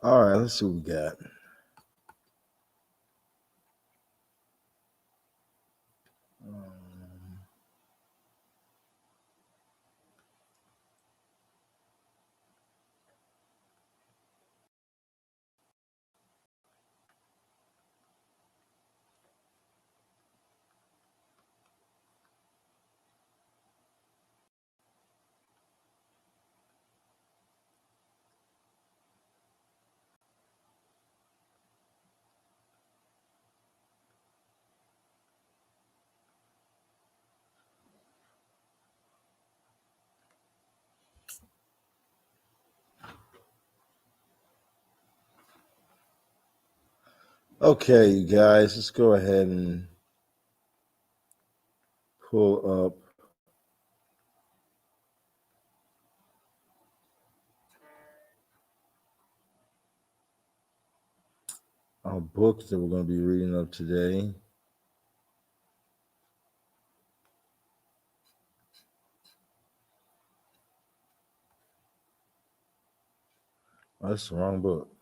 All right, let's see what we got. Okay, you guys, let's go ahead and pull up our books that we're going to be reading up today. Oh, that's the wrong book.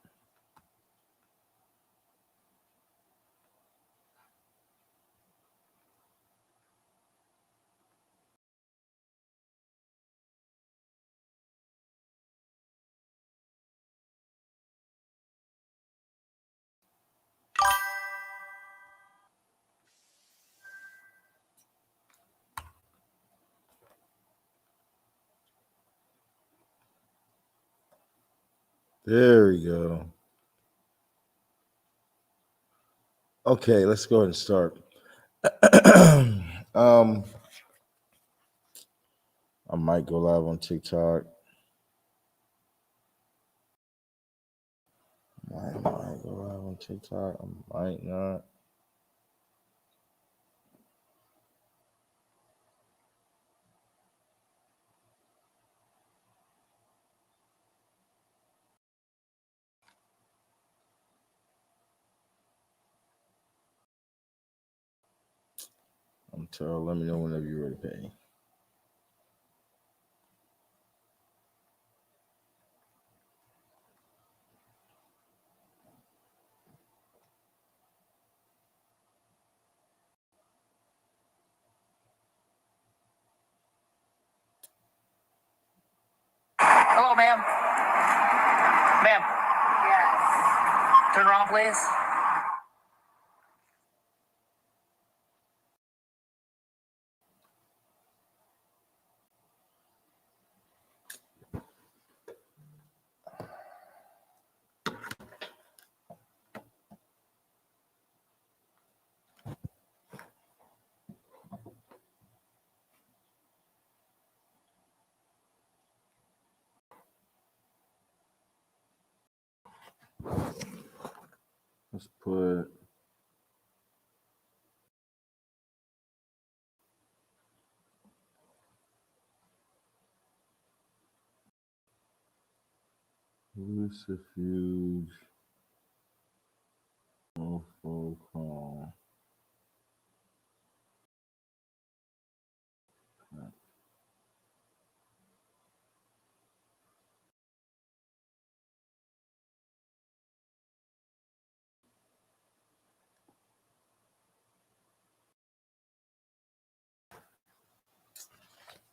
There we go. Okay, let's go ahead and start. I might go live on TikTok. I might go live on TikTok. I might not. Let me know whenever you're ready to pay. Hello, ma'am. Ma'am. Yes. Turn around, please. Let's put Lucifuge, Rofocale.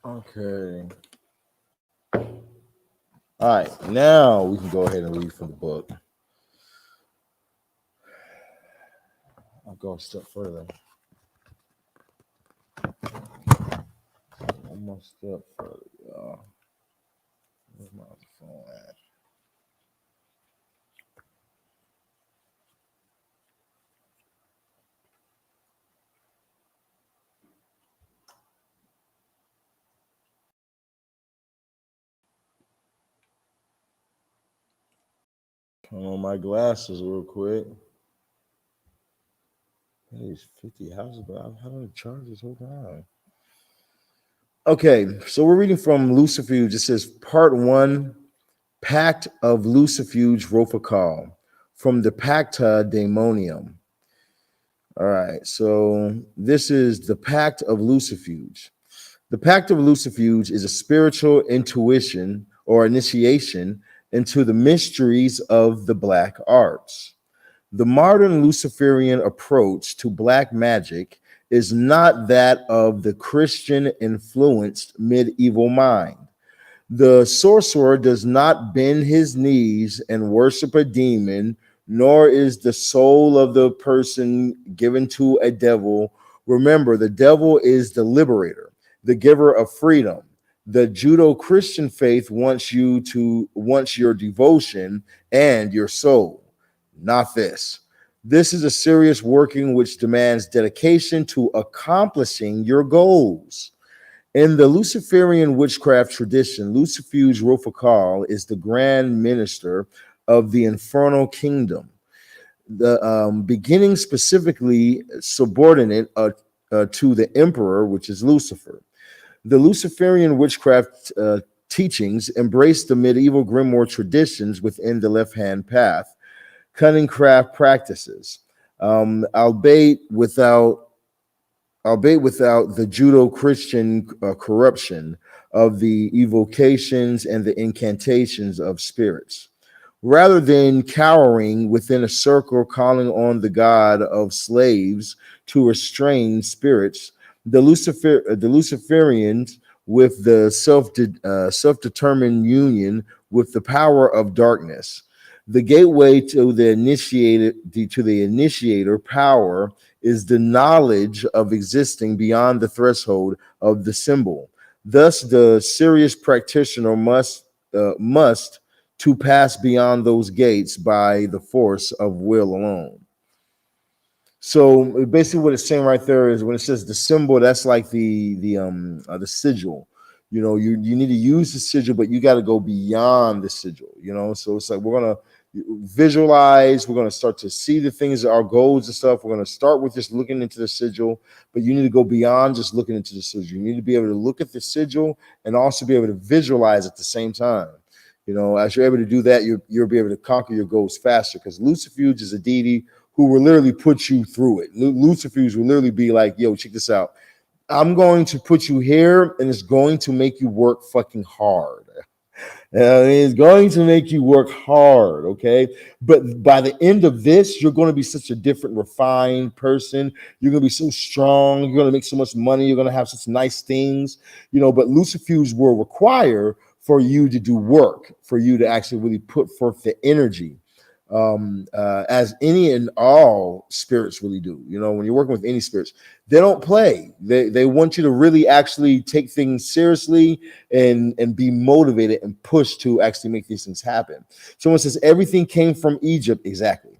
Okay. All right, now we can go ahead and read from the book. I'll go a step further. One more step further, y'all. Where's my other phone at? Turn on my glasses real quick. There's 50 houses, but I've had to charge this whole time. Okay, so we're reading from Lucifuge. It says Part 1, Pact of Lucifuge Rofocale, from the Pacta Daemonium. All right, so this is the Pact of Lucifuge. The Pact of Lucifuge is a spiritual intuition or initiation into the mysteries of the black arts. The modern Luciferian approach to black magic is not that of the Christian influenced medieval mind. The sorcerer does not bend his knees and worship a demon, nor is the soul of the person given to a devil. Remember, the devil is the liberator, the giver of freedom. The Judo-Christian faith wants your devotion and your soul, not this. This is a serious working which demands dedication to accomplishing your goals. In the Luciferian witchcraft tradition, Lucifuge Rofocale is the grand minister of the infernal kingdom, the beginning specifically subordinate to the emperor, which is Lucifer. The Luciferian witchcraft teachings embrace the medieval grimoire traditions within the left-hand path, cunning craft practices, albeit without the Judo-Christian corruption of the evocations and the incantations of spirits. Rather than cowering within a circle calling on the god of slaves to restrain spirits, the Luciferians, with the self-determined union with the power of darkness. The gateway to the initiator power is the knowledge of existing beyond the threshold of the symbol. Thus, the serious practitioner must to pass beyond those gates by the force of will alone. So basically, what it's saying right there is when it says the symbol, that's like the sigil. You know, you need to use the sigil, but you got to go beyond the sigil. You know, so it's like we're gonna visualize. We're gonna start to see the things, our goals and stuff. We're gonna start with just looking into the sigil, but you need to go beyond just looking into the sigil. You need to be able to look at the sigil and also be able to visualize at the same time. You know, as you're able to do that, you'll be able to conquer your goals faster because Lucifuge is a deity who will literally put you through it. Lucifuge will literally be like, yo, check this out. I'm going to put you here and it's going to make you work fucking hard. It's going to make you work hard, okay? But by the end of this, you're going to be such a different, refined person. You're going to be so strong. You're going to make so much money. You're going to have such nice things, you know. But Lucifuge will require for you to do work, for you to actually really put forth the energy, as any and all spirits really do. You know, when you're working with any spirits, they don't play. They want you to really actually take things seriously and be motivated and push to actually make these things happen. Someone says everything came from Egypt. Exactly,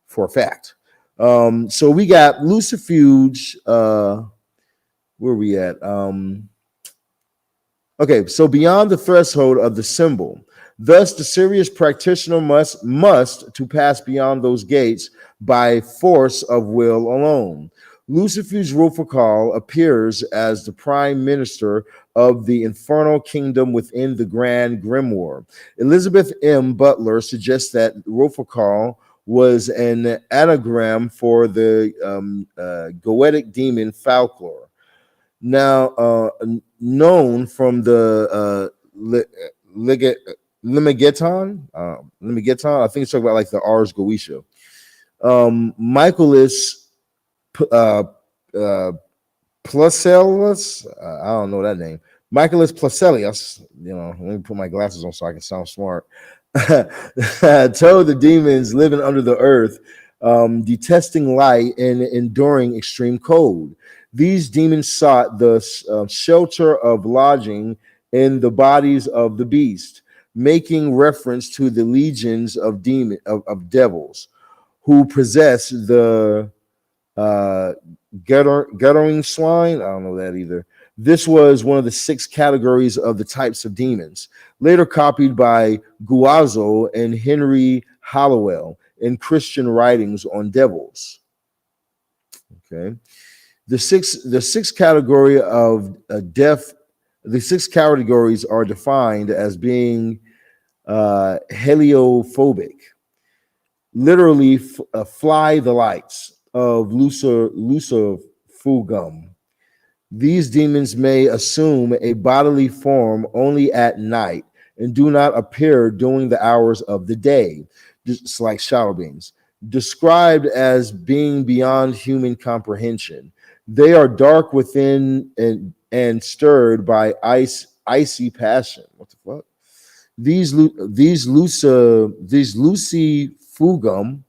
for a fact. So we got Lucifuge. Where are we at? Okay, so beyond the threshold of the symbol. Thus, the serious practitioner must to pass beyond those gates by force of will alone. Lucifuge Rofocale appears as the prime minister of the infernal kingdom within the Grand Grimoire. Elizabeth M. Butler suggests that Rofocale was an anagram for the goetic demon Falcor. Now, known from the Limigeton. I think it's talking about like the Ars Goetia. Michaelis Placelius. I don't know that name. Michaelis Placelius. You know, let me put my glasses on so I can sound smart. Told the demons living under the earth, detesting light and enduring extreme cold. These demons sought the shelter of lodging in the bodies of the beast, making reference to the legions of devils who possess the guttering swine. I don't know that either. This was one of the 6 categories of the types of demons, later copied by Guazzo and Henry Hallowell in Christian writings on devils. Okay. The six category of death. The 6 categories are defined as being heliophobic, literally fly the lights of Lucifugum, These demons may assume a bodily form only at night and do not appear during the hours of the day, just like shadow beings, described as being beyond human comprehension. They are dark within and stirred by icy passion. What the fuck? These lucifugum.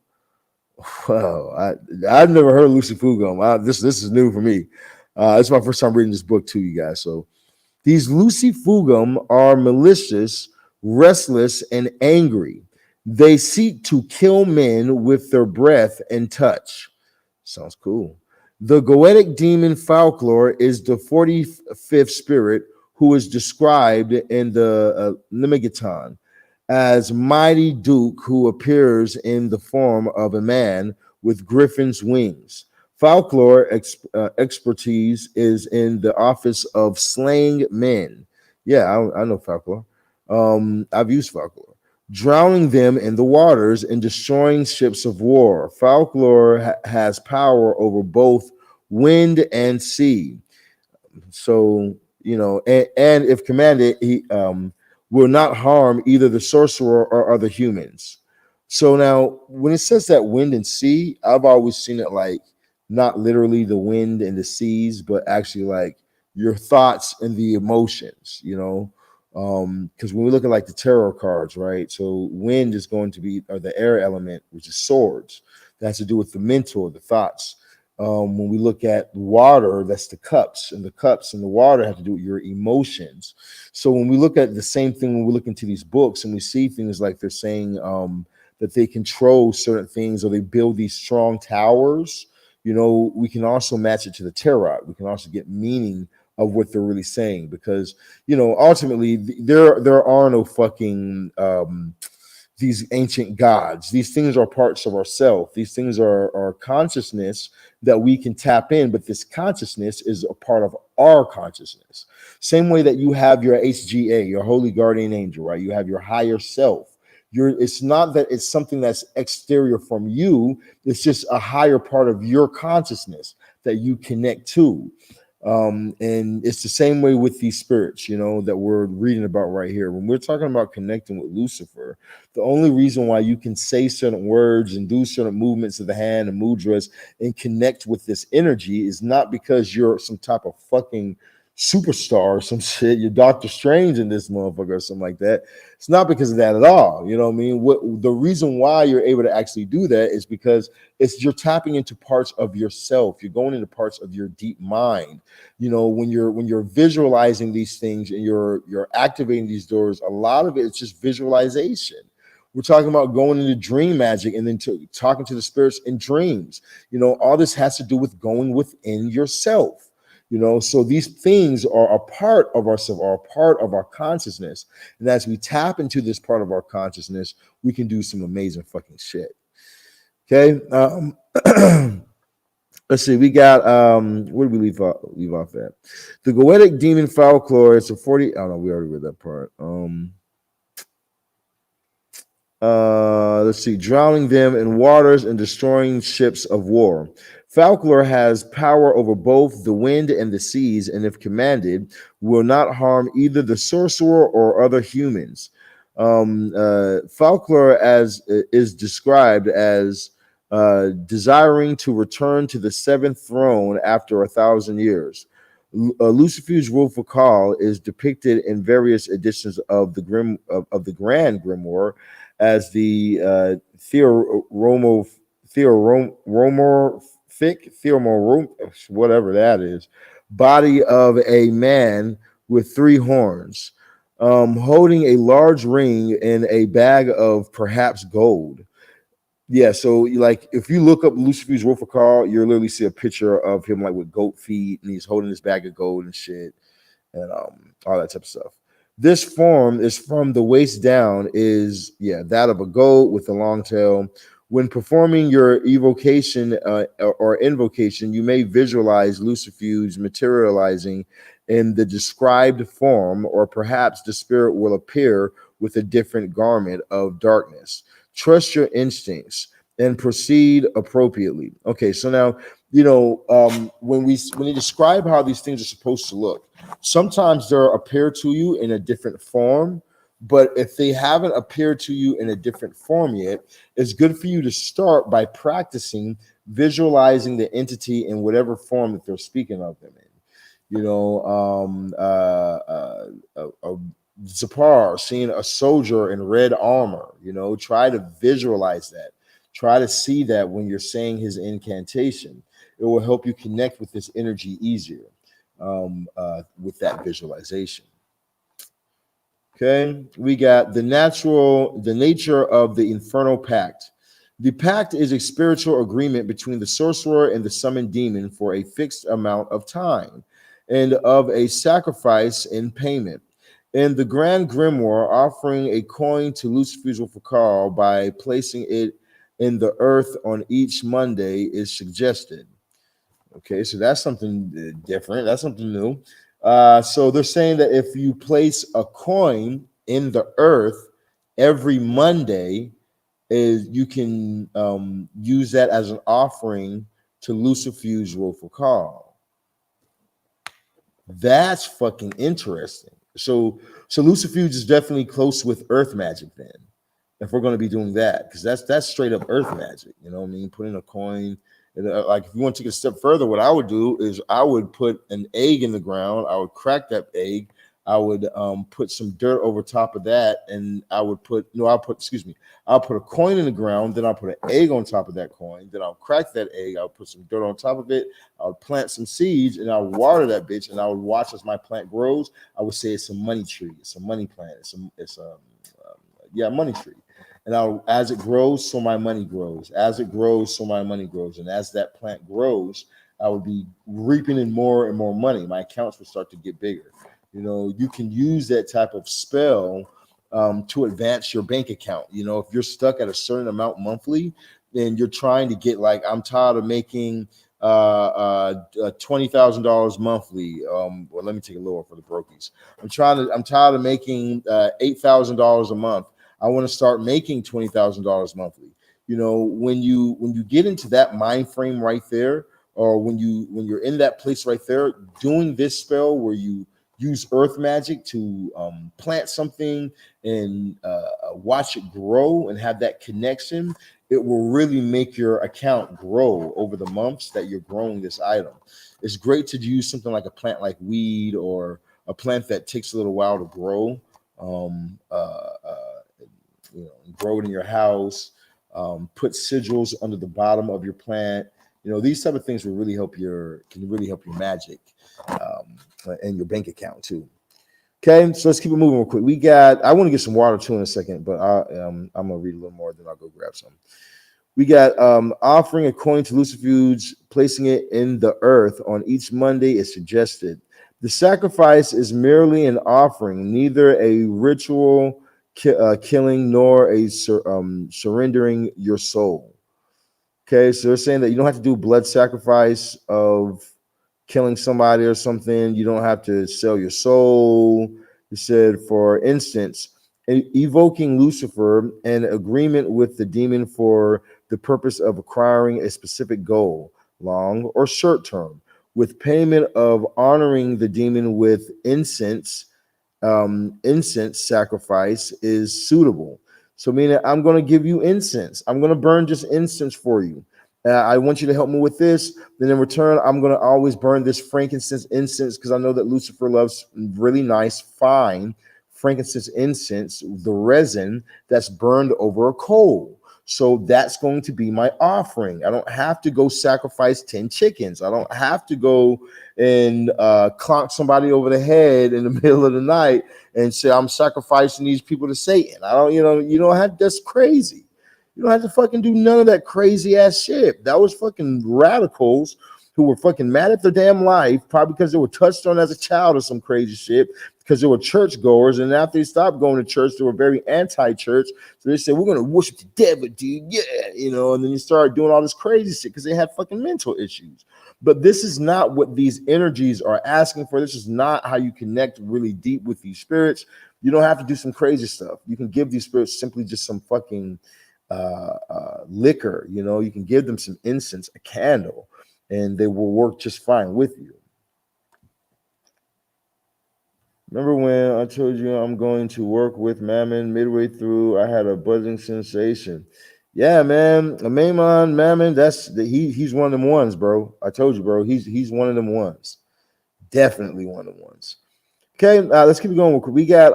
Wow, I've never heard of lucifugum. This is new for me. It's my first time reading this book to you guys. So these lucifugum are malicious, restless, and angry. They seek to kill men with their breath and touch. Sounds cool. The goetic demon Folklore is the 45th spirit who is described in the Limigaton as mighty Duke who appears in the form of a man with griffin's wings. Folklore expertise is in the office of slaying men. Yeah, I know Folklore. I've used Folklore. Drowning them in the waters and destroying ships of war. Folklore has power over both wind and sea. So, and if commanded, he will not harm either the sorcerer or other humans. So now, when it says that wind and sea, I've always seen it like not literally the wind and the seas, but actually like your thoughts and the emotions, because when we look at like the tarot cards, right? So wind is going to be or the air element, which is swords. That has to do with the mental, the thoughts. When we look at water, that's the cups, and the cups and the water have to do with your emotions. So when we look at the same thing, when we look into these books and we see things like they're saying that they control certain things or they build these strong towers, we can also match it to the tarot. We can also get meaning of what they're really saying because, ultimately there are no fucking these ancient gods. These things are parts of ourself. These things are consciousness that we can tap in, but this consciousness is a part of our consciousness. Same way that you have your HGA, your holy guardian angel, right? You have your higher self. It's not that it's something that's exterior from you. It's just a higher part of your consciousness that you connect to. And it's the same way with these spirits, that we're reading about right here. When we're talking about connecting with Lucifer, the only reason why you can say certain words and do certain movements of the hand and mudras and connect with this energy is not because you're some type of fucking superstar or some shit. You're Doctor Strange in this motherfucker or something like that. It's not because of that at all. You know what I mean? What the reason why you're able to actually do that is because you're tapping into parts of yourself. You're going into parts of your deep mind. When you're visualizing these things and you're activating these doors, a lot of it's just visualization. We're talking about going into dream magic and then talking to the spirits in dreams. All this has to do with going within yourself. So these things are a part of ourselves, are a part of our consciousness. And as we tap into this part of our consciousness, we can do some amazing fucking shit. Okay. Let's see. We got where did we leave off at? The goetic demon Folklore. It's a 40. Oh no, we already read that part. Let's see. Drowning them in waters and destroying ships of war. Folklore has power over both the wind and the seas, and if commanded, will not harm either the sorcerer or other humans. Folklore is described as desiring to return to the seventh throne after 1,000 years. Lucifuge Rofocale is depicted in various editions of the Grand Grimoire as the whatever that is, body of a man with three horns, holding a large ring in a bag of perhaps gold. Yeah, so like if you look up Lucifuge Rofocale, you'll literally see a picture of him like with goat feet, and he's holding this bag of gold and shit, and all that type of stuff. This form is from the waist down, is that of a goat with a long tail. When performing your evocation or invocation, you may visualize Lucifuge materializing in the described form, or perhaps the spirit will appear with a different garment of darkness. Trust your instincts and proceed appropriately. Okay, so now when they describe how these things are supposed to look, sometimes they'll appear to you in a different form. But if they haven't appeared to you in a different form yet, it's good for you to start by practicing visualizing the entity in whatever form that they're speaking of them in. Zapar seeing a soldier in red armor, try to visualize that. Try to see that when you're saying his incantation. It will help you connect with this energy easier with that visualization. Okay, we got the nature of the infernal pact. The pact is a spiritual agreement between the sorcerer and the summoned demon for a fixed amount of time and of a sacrifice in payment. In the Grand Grimoire, offering a coin to Lucifuge Rofocale by placing it in the earth on each Monday is suggested. Okay, so that's something different. That's something new. So they're saying that if you place a coin in the earth every Monday, is you can use that as an offering to Lucifuge Rofocale. That's fucking interesting. So Lucifuge is definitely close with Earth magic then. If we're going to be doing that, because that's straight up Earth magic. You know what I mean? Putting a coin. Like if you want to take a step further, what I would do is I would put an egg in the ground. I would crack that egg. I would put some dirt over top of that, and I'll put a coin in the ground. Then I'll put an egg on top of that coin. Then I'll crack that egg. I'll put some dirt on top of it. I'll plant some seeds, and I'll water that bitch, and I would watch as my plant grows. I would say it's a money tree. It's a money plant. It's a money tree. And as it grows, so my money grows. As it grows, so my money grows. And as that plant grows, I would be reaping in more and more money. My accounts would start to get bigger. You can use that type of spell to advance your bank account. If you're stuck at a certain amount monthly, and you're trying to get, like, I'm tired of making $20,000 monthly. Well, let me take a lower for the brokies. I'm tired of making $8,000 a month. I want to start making $20,000 monthly. When you get into that mind frame right there, or when you're in that place right there, doing this spell where you use earth magic to plant something and watch it grow and have that connection, it will really make your account grow over the months that you're growing this item. It's great to use something like a plant like weed, or a plant that takes a little while to grow. Grow it in your house. Put sigils under the bottom of your plant. These type of things can really help your magic and your bank account too. Okay, so let's keep it moving real quick. I want to get some water too in a second, but I'm gonna read a little more, then I'll go grab some. We got offering a coin to Lucifuge, placing it in the earth on each Monday is suggested. The sacrifice is merely an offering, neither a ritual killing nor a surrendering your soul. Okay, so they're saying that you don't have to do blood sacrifice of killing somebody or something. You don't have to sell your soul. He said, for instance, evoking Lucifer, an agreement with the demon for the purpose of acquiring a specific goal, long or short term, with payment of honoring the demon with incense sacrifice is suitable. So meaning, I'm going to give you incense. I'm going to burn just incense for you. I want you to help me with this. Then in return, I'm going to always burn this frankincense incense, because I know that Lucifer loves really nice, fine frankincense incense, the resin that's burned over a coal. So that's going to be my offering. I don't have to go sacrifice 10 chickens. I don't have to go and clonk somebody over the head in the middle of the night and say, I'm sacrificing these people to Satan. You don't have, that's crazy. You don't have to fucking do none of that crazy ass shit. That was fucking radicals who were fucking mad at their damn life, probably because they were touched on as a child or some crazy shit, because they were churchgoers. And after they stopped going to church, they were very anti-church. So they said, we're going to worship the devil, dude. Yeah. And then you start doing all this crazy shit because they had fucking mental issues. But this is not what these energies are asking for. This is not how you connect really deep with these spirits. You don't have to do some crazy stuff. You can give these spirits simply just some fucking liquor. You can give them some incense, a candle. and they will work just fine with you. Remember when I told you I'm going to work with Mammon? Midway through, I had a buzzing sensation. Yeah, man, Mammon, he's one of them ones, bro. I told you, bro. He's one of them ones. Definitely one of them ones. Okay, let's keep going. We got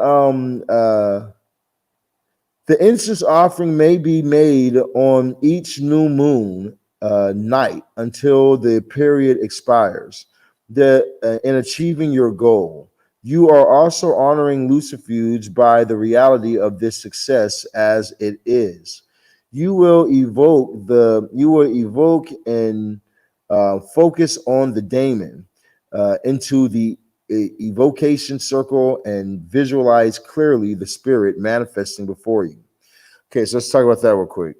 the incense offering may be made on each new moon night until the period expires. In achieving your goal, you are also honoring Lucifuge by the reality of this success as it is. You will evoke and focus on the daemon into the evocation circle and visualize clearly the spirit manifesting before you. Okay, so let's talk about that real quick.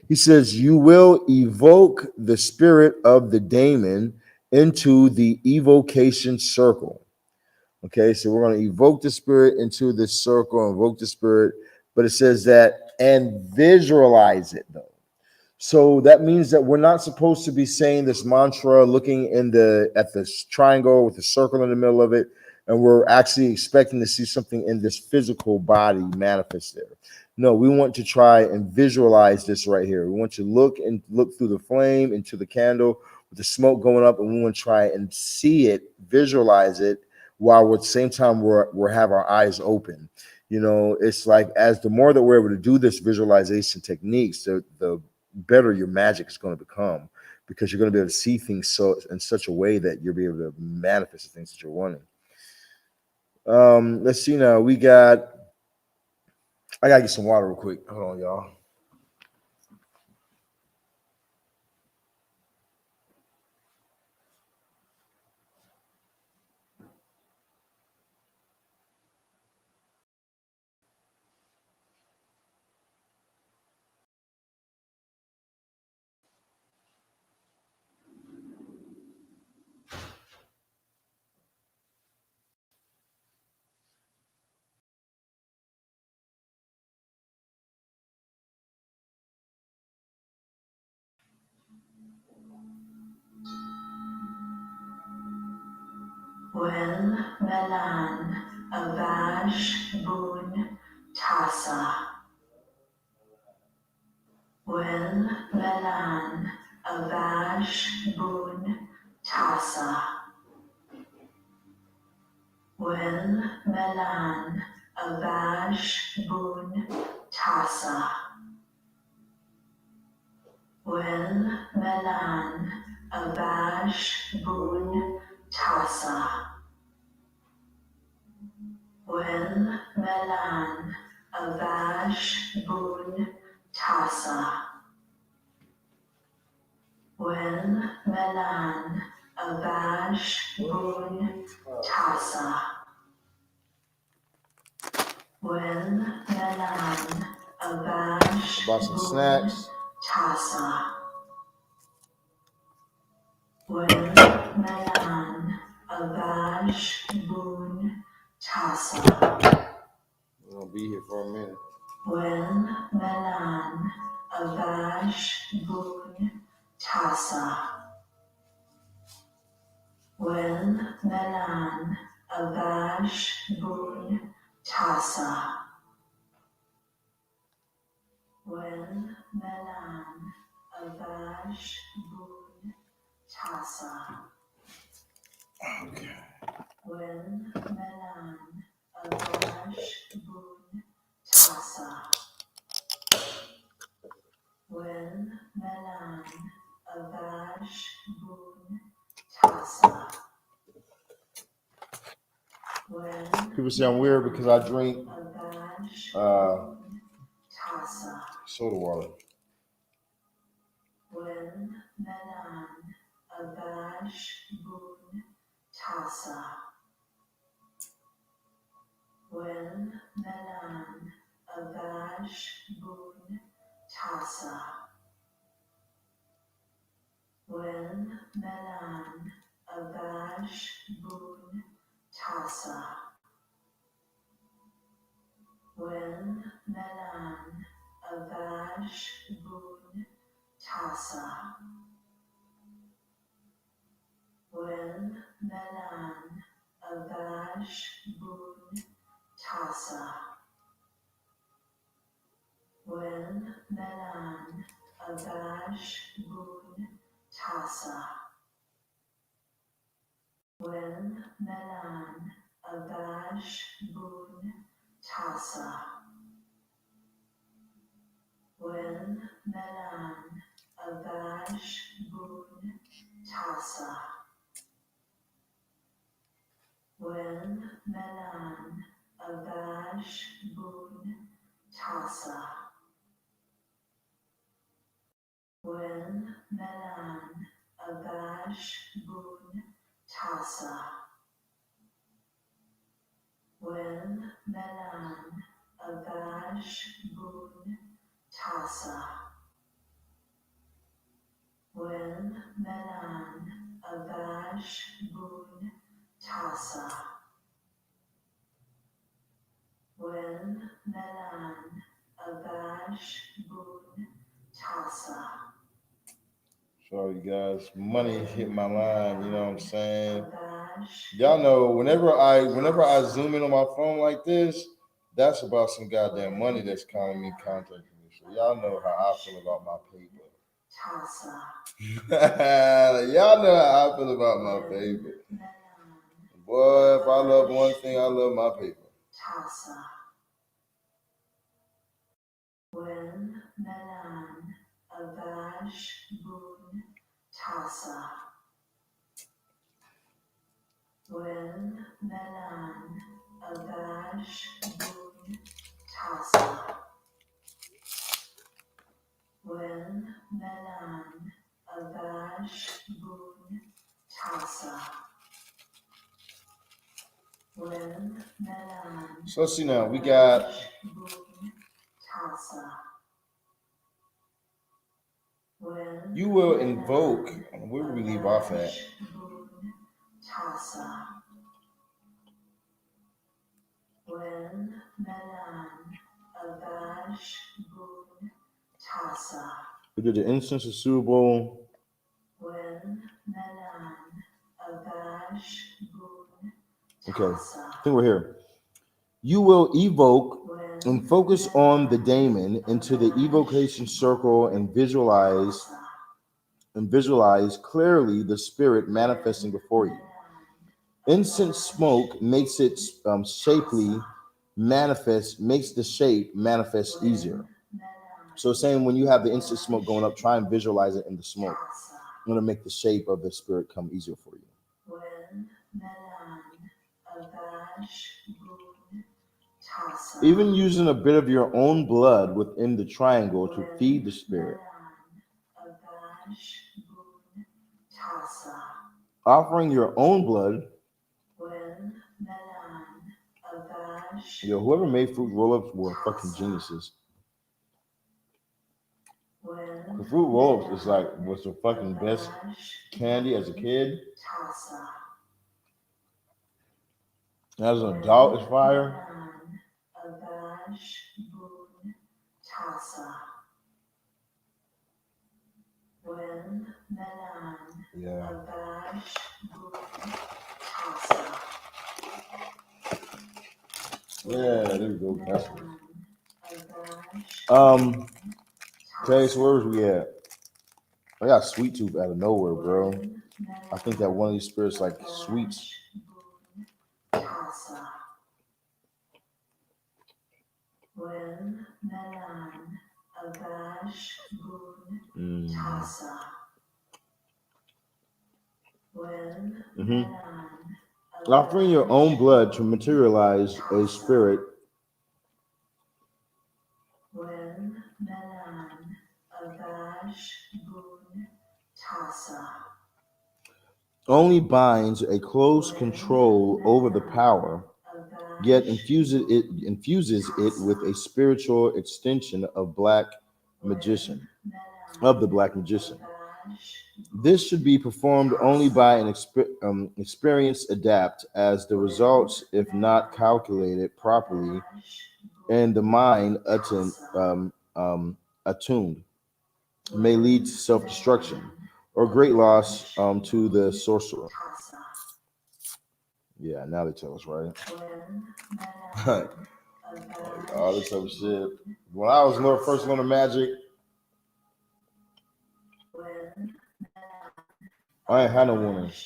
He says, you will evoke the spirit of the daemon into the evocation circle. Okay, so we're going to evoke the spirit into this circle, invoke the spirit, but it says that and visualize it though. So that means that we're not supposed to be saying this mantra, looking at this triangle with a circle in the middle of it, and we're actually expecting to see something in this physical body manifest there. No, we want to try and visualize this right here. We want to look through the flame into the candle with the smoke going up, and we want to try and see it, visualize it, while at the same time we're have our eyes open. You know, it's like as the more that we're able to do this visualization techniques, the better your magic is going to become, because you're going to be able to see things so in such a way that you'll be able to manifest the things that you're wanting. Let's see now. I gotta get some water real quick. Hold on, y'all. Will Melan Avaj Boon Tasa. Will Melan Avaj Boon Tasa. Will Melan Avaj Boon Tasa. Will Melan Avaj Boon Tasa. Will Melan Avaj Boon Tasa. Will Melan Avaj Boon Tasa. Will Melan Avaj Bought some Boon snacks. Tasa. Will Melan Avaj Boon Tasa. We're gonna be here for a minute. Will Melan Avaj Boon Tasa. Will Melan Avaj Boon Tasa. Will Melan Avaj Boon Tasa. Okay. Will Melan Avaj Boon Tasa. Will Melan Avaj Boon Tasa. People say I'm weird because I drink Tasa. soda water. Will Melan Avaj Boon Tasa. Will Melan Avaj Boon Tasa. Will Melan Avaj Boon Tasa. Will Melan Avaj Boon Tasa. Tassa. Wen Menan Agash Bun Tassa. Wen Menan Agash Bun Tassa. Wen Menan Agash Bun Tassa. Wen Menan Agash Bun Tassa. Wen Menan Agash Bun Tassa. Wen Menan Agash Bun Tassa. Wen Menan Agash Bun Tassa. Wen Menan Agash Bun Tassa. Sorry, you guys. Money hit my line. You know what I'm saying? Y'all know whenever I zoom in on my phone like this, that's about some goddamn money that's calling me, contacting me. So y'all know how I feel about my paper. Y'all know how I feel about my paper. Boy, if I love one thing, I love my paper. Wen Menan Agash Bun Tassa. Wen Menan Agash Bun Tassa. Wen Menan Agash Bun Tassa. Wen Menan. So let's see now. We got Bun Tassa. Wen you will invoke. Where do we leave off at? Bun Tassa. Wen Menan Agash Bun Tassa. We did the instance of suitable. Wen Menan Agash Bun Okay, Tassa. I think we're here. You will evoke and focus on the daemon into the evocation circle and visualize clearly the spirit manifesting before you. Incense smoke makes it shapely manifest, makes the shape manifest easier. So saying when you have the incense smoke going up, try and visualize it in the smoke. I'm going to make the shape of the spirit come easier for you. Even using a bit of your own blood within the triangle to feed the spirit. Offering your own blood. Yo, whoever made fruit roll-ups were fucking geniuses. The fruit roll-ups is was the fucking best candy as a kid. As an adult, it's fire. Yeah. Yeah, there we go. That's it. Okay, so where was we at? I got sweet tooth out of nowhere, bro. I think that one of these spirits like sweets. Offering your own blood to materialize a spirit. Only binds a close control over the power, yet infuses it with a spiritual extension of the black magician. This should be performed only by an experienced adept, as the results, if not calculated properly, and the mind attuned, may lead to self-destruction or great loss to the sorcerer. Yeah, now they tell us, right? All this other shit. When I was first learning magic, I ain't had no warnings.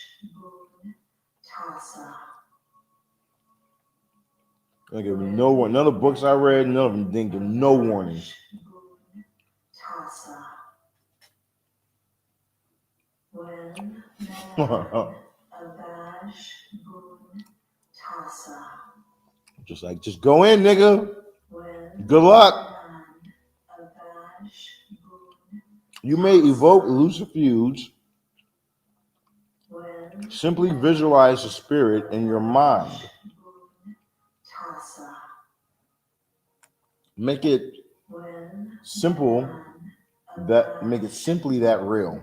I give no one. None of the books I read, none of them didn't give no warnings. Just go in, nigga. Good luck. You may evoke Lucifuge. Simply visualize the spirit in your mind. Make it simple. Make it simply that real.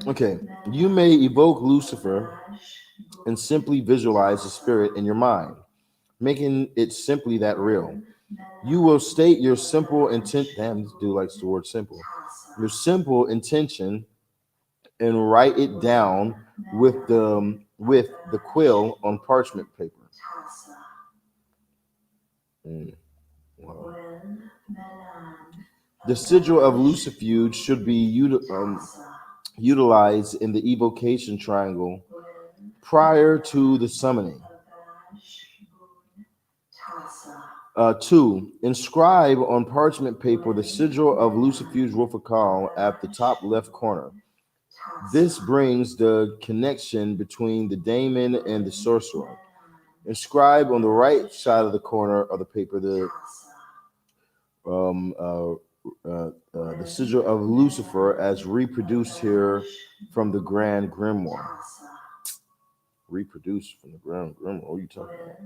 Okay, you may evoke Lucifer and simply visualize the spirit in your mind, making it simply that real. You will state your simple intent. Damn, this dude likes the word simple. Your simple intention and write it down with the quill on parchment paper. Wow. The sigil of Lucifuge should be utilized in the evocation triangle prior to the summoning. 2. Inscribe on parchment paper the sigil of Lucifuge Rofocale at the top left corner. This brings the connection between the daemon and the sorcerer. Inscribe on the right side of the corner of the paper the sigil of Lucifer as reproduced here from the Grand Grimoire. Reproduced from the Grand Grimoire? What are you talking about?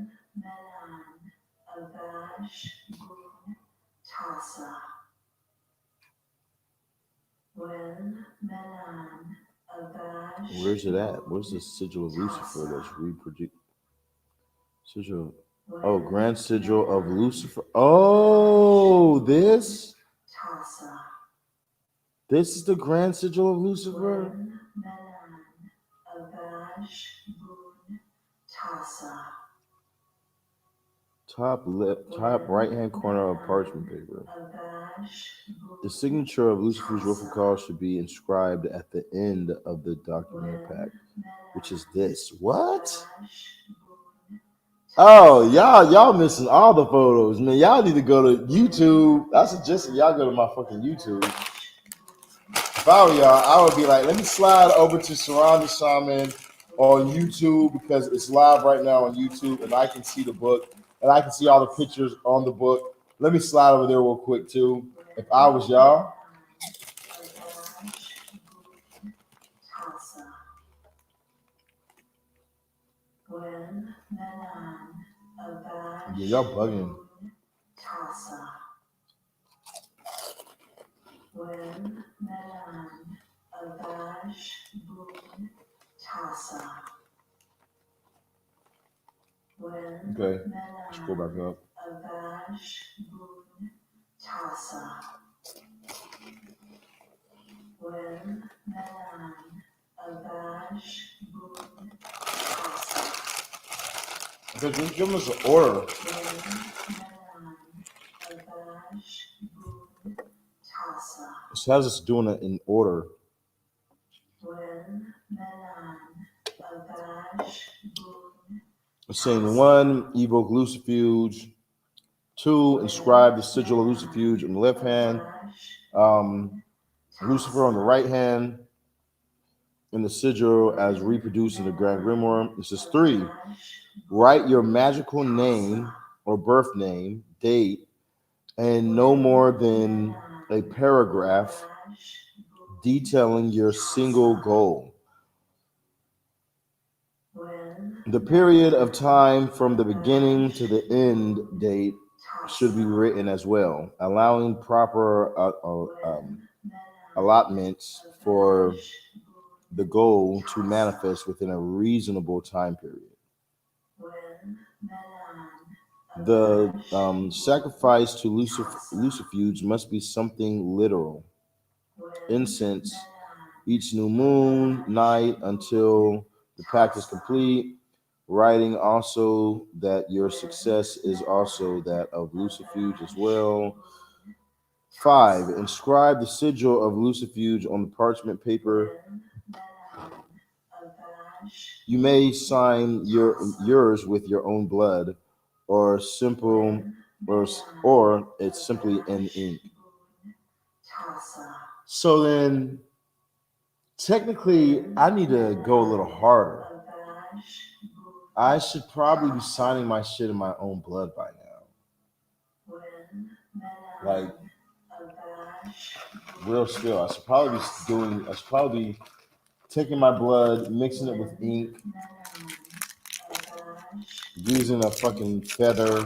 Where's it at? Where's the sigil of Lucifer that's reproduced? Sigil. Oh, Grand Sigil of Lucifer. Oh, this? This is the Grand Sigil of Lucifer? Top right hand corner of parchment paper. The signature of Lucifuge Rofocale should be inscribed at the end of the document of Pact, which is this. What? Oh, y'all missing all the photos, man. Y'all need to go to YouTube. I suggest y'all go to my fucking YouTube. If I were y'all, I would be like, let me slide over to Sirron the Shaman on YouTube because it's live right now on YouTube and I can see the book and I can see all the pictures on the book. Let me slide over there real quick too. If I was y'all. Yeah, y'all bugging. Okay, let's go back up. Okay, just give us an order. It has us doing it in order. It's saying 1, evoke Lucifuge. 2, inscribe the sigil of Lucifuge on the left hand. Lucifer on the right hand. And the sigil as reproduced in the Grand Grimoire. This is 3. Write your magical name or birth name, date, and no more than a paragraph detailing your single goal. The period of time from the beginning to the end date should be written as well, allowing proper allotments for the goal to manifest within a reasonable time period. The sacrifice to Lucifuge must be something literal. Incense each new moon night until the pact is complete. Writing also that your success is also that of Lucifuge as well. 5. Inscribe the sigil of Lucifuge on the parchment paper. You may sign yours with your own blood, or simple, or it's simply in ink. So then, technically, I need to go a little harder. I should probably be signing my shit in my own blood by now. Like, real still, I should probably be taking my blood, mixing it with ink, using a fucking feather.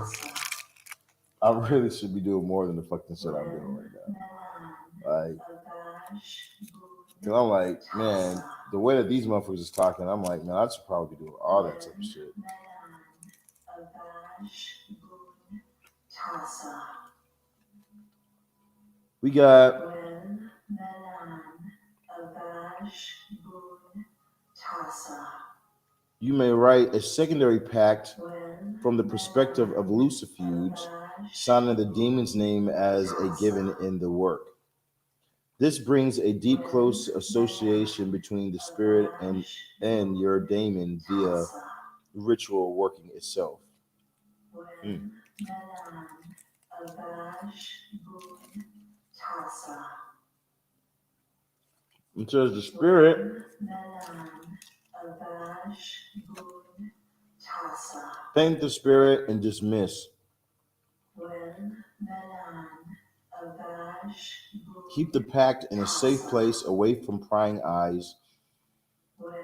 I really should be doing more than the fucking shit I'm doing right now. Like, cause I'm like, man, the way that these motherfuckers is talking, I'm like, man, I should probably be doing all that type of shit. We got you may write a secondary pact from the perspective of Lucifuge, signing the demon's name as a given in the work. This brings a deep, close association between the spirit and your daemon via ritual working itself. And so the spirit, thank the spirit and dismiss. Keep the pact in a safe place away from prying eyes.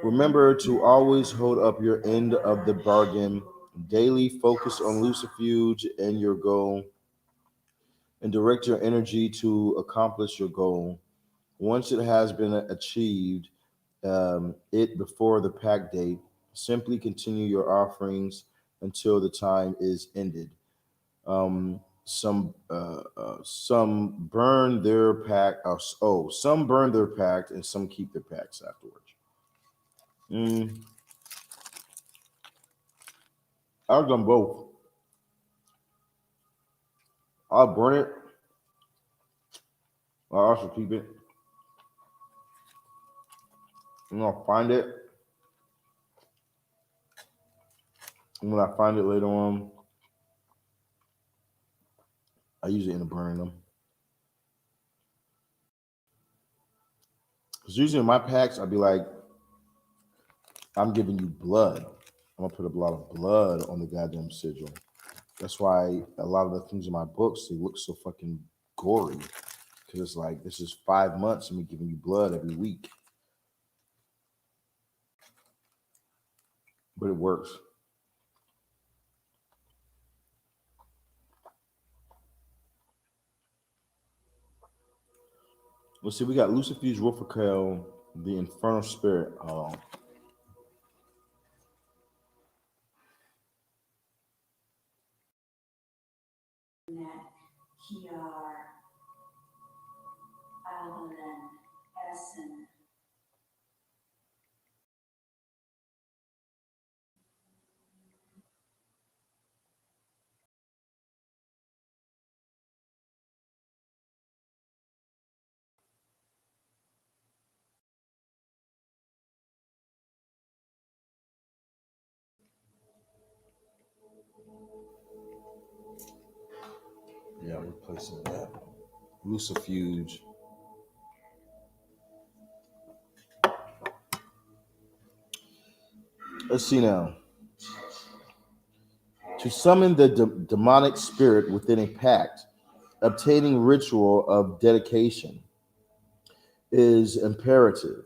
Remember to always hold up your end of the bargain. Daily focus on Lucifuge and your goal, and direct your energy to accomplish your goal. Once it has been achieved, it before the pact date, simply continue your offerings until the time is ended. Some burn their pact. Some burn their pact, and some keep their pacts afterwards. I've done both. I'll burn it. I'll also keep it. And I'll find it. And when I find it later on, I usually end up burning them. Because usually in my packs, I'd be like, I'm giving you blood. I'm going to put a lot of blood on the goddamn sigil. That's why a lot of the things in my books, they look so fucking gory. Because it's like, this is 5 months of me giving you blood every week. But it works. Let's see, we got Lucifuge, Rofocale, the Infernal Spirit. Yeah, replacing that. Lucifuge. Let's see now. To summon the demonic spirit within a pact, obtaining ritual of dedication is imperative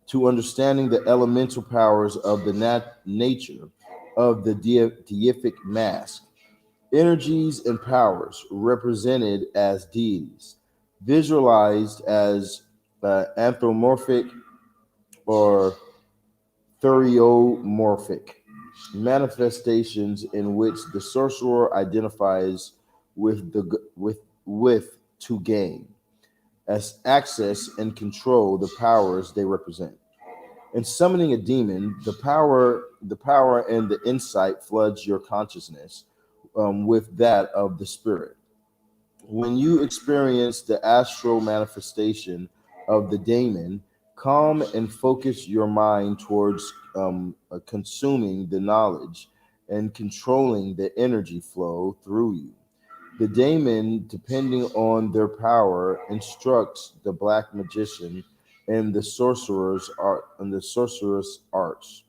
to understanding the elemental powers of the nature of the deific mask. Energies and powers represented as deities, visualized as anthropomorphic or theriomorphic. manifestations in which the sorcerer identifies with to gain as access and control the powers they represent. In summoning a demon, the power and the insight floods your consciousness with that of the spirit. When you experience the astral manifestation of the daemon, calm and focus your mind towards consuming the knowledge and controlling the energy flow through you. The daemon, depending on their power, instructs the black magician and the sorcerer's arts.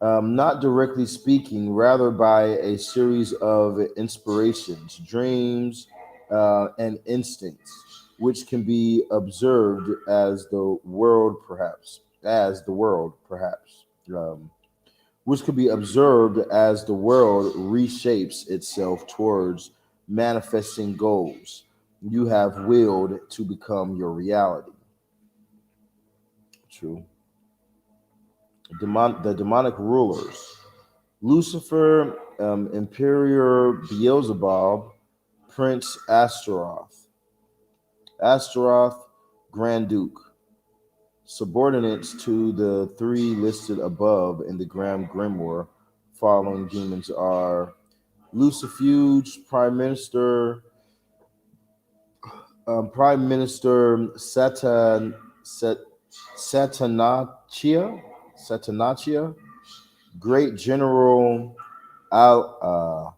Not directly speaking, rather by a series of inspirations, dreams, and instincts, which can be observed as the world, perhaps, which could be observed as the world reshapes itself towards manifesting goals you have willed to become your reality. True. The demonic rulers. Lucifer, Imperior Beelzebub, Prince Astaroth, Grand Duke. Subordinates to the three listed above in the Grand Grimoire. Following demons are Lucifuge, Prime Minister Satanachia, Great General Agler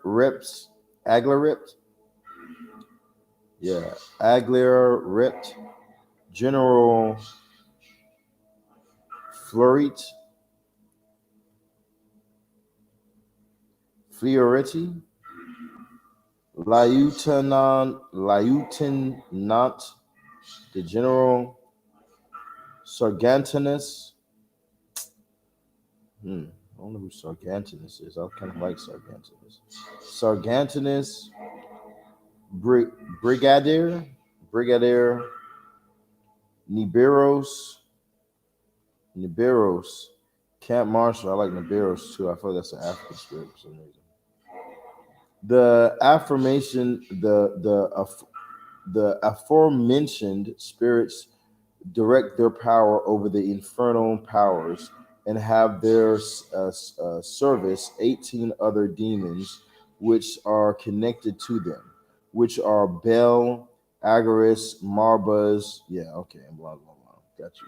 Ript, yeah, Agler Ript, General Florit, Fioretti, Lieutenant, the General Sargantinus. I don't know who Sargantinus is. I kind of like Sargantinus. Sargantinus, Brigadier Nibiros, Camp Marshal. I like Nibiros too. I feel like that's an African spirit for some reason. The affirmation, the aforementioned spirits direct their power over the infernal powers and have their service 18 other demons which are connected to them, which are Bel, Agaris, Marbas. Yeah, okay, and blah blah blah. Got you.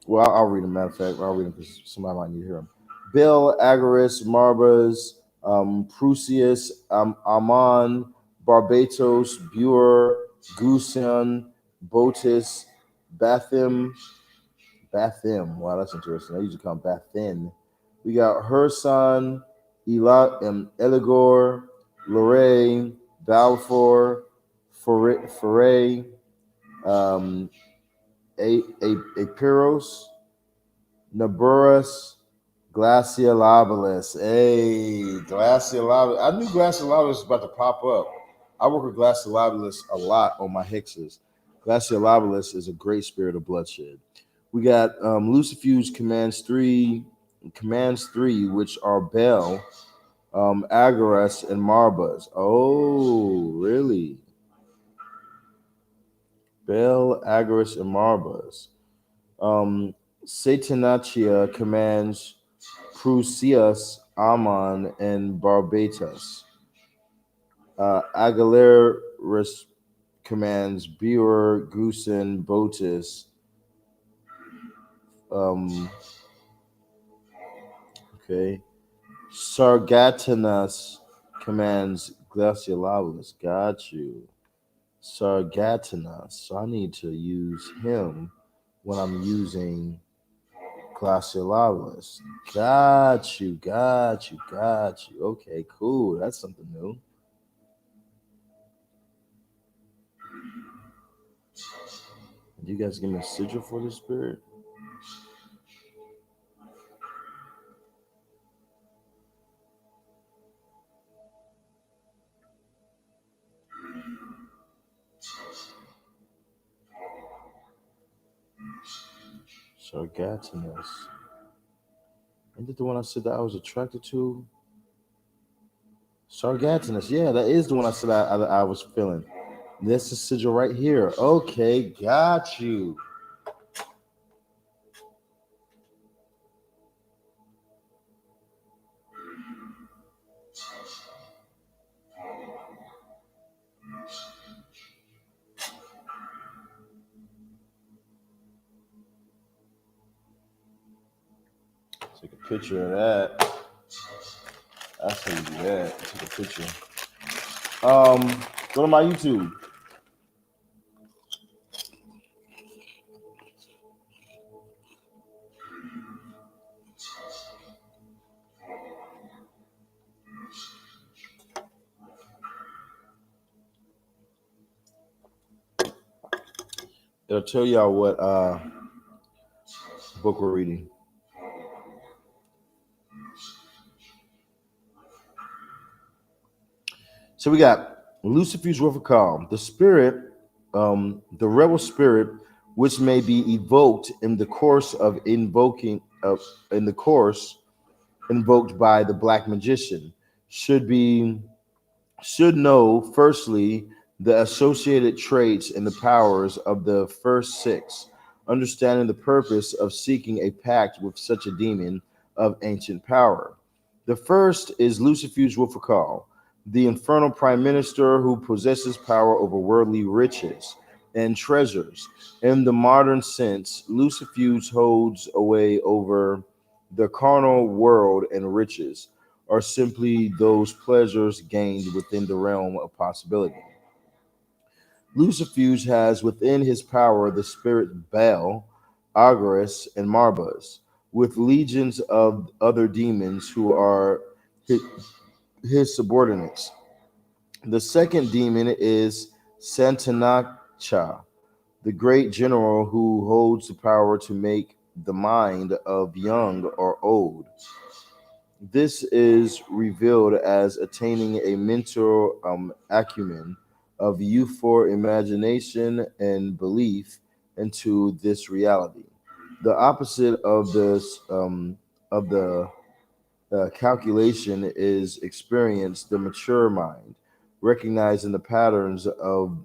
Well, I'll read them. Matter of fact, I'll read them because somebody might need to hear them. Bel, Agaris, Marbas, Prusius, Amon, Barbatos, Buer, Gusion, Botis, Bathim. Wow, that's interesting. I usually call him Bathin. We got Herson, Eligor, Lorraine, Balfour, Foray, um, Apiros, Naburus, Glaciolabilis. Hey, Glaciolabilis. I knew Glaciolabilis was about to pop up. I work with Glaciolabilis a lot on my hexes. Glaciolabilis is a great spirit of bloodshed. We got Lucifuge commands three, which are Bel, Agaras, and Marbas. Oh, really? Bel, Agaras, and Marbas. Satanachia commands Prusias, Amon, and Barbatus. Agaleris commands Buer, Gusen, Botis. Okay. Sargatanas commands Glaciolabus. Got you. Sargatanas. So I need to use him when I'm using Glaciolabus. Got you. Okay, cool. That's something new. You guys give me a sigil for this spirit? Sargatinus. Isn't that the one I said that I was attracted to? Sargatinus. Yeah, that is the one I said I was feeling. That's the sigil right here. Okay, got you. Take a picture of that. That's how you do that. Take a picture. Go to my YouTube. It'll tell y'all what book we're reading. So we got Lucifuge Rofocale, the spirit, the rebel spirit, which may be evoked in the course of in the course invoked by the black magician, should know firstly the associated traits and the powers of the first six, understanding the purpose of seeking a pact with such a demon of ancient power. The first is Lucifuge Rofocale, the infernal prime minister who possesses power over worldly riches and treasures. In the modern sense, Lucifuge holds away over the carnal world, and riches are simply those pleasures gained within the realm of possibility. Lucifuge has within his power the spirit Baal, Argoris, and Marbus, with legions of other demons who are his subordinates. The second demon is Santanacha, the great general who holds the power to make the mind of young or old. This is revealed as attaining a mental acumen of youthful imagination and belief into this reality. The opposite of this of the calculation is experience, the mature mind, recognizing the patterns of,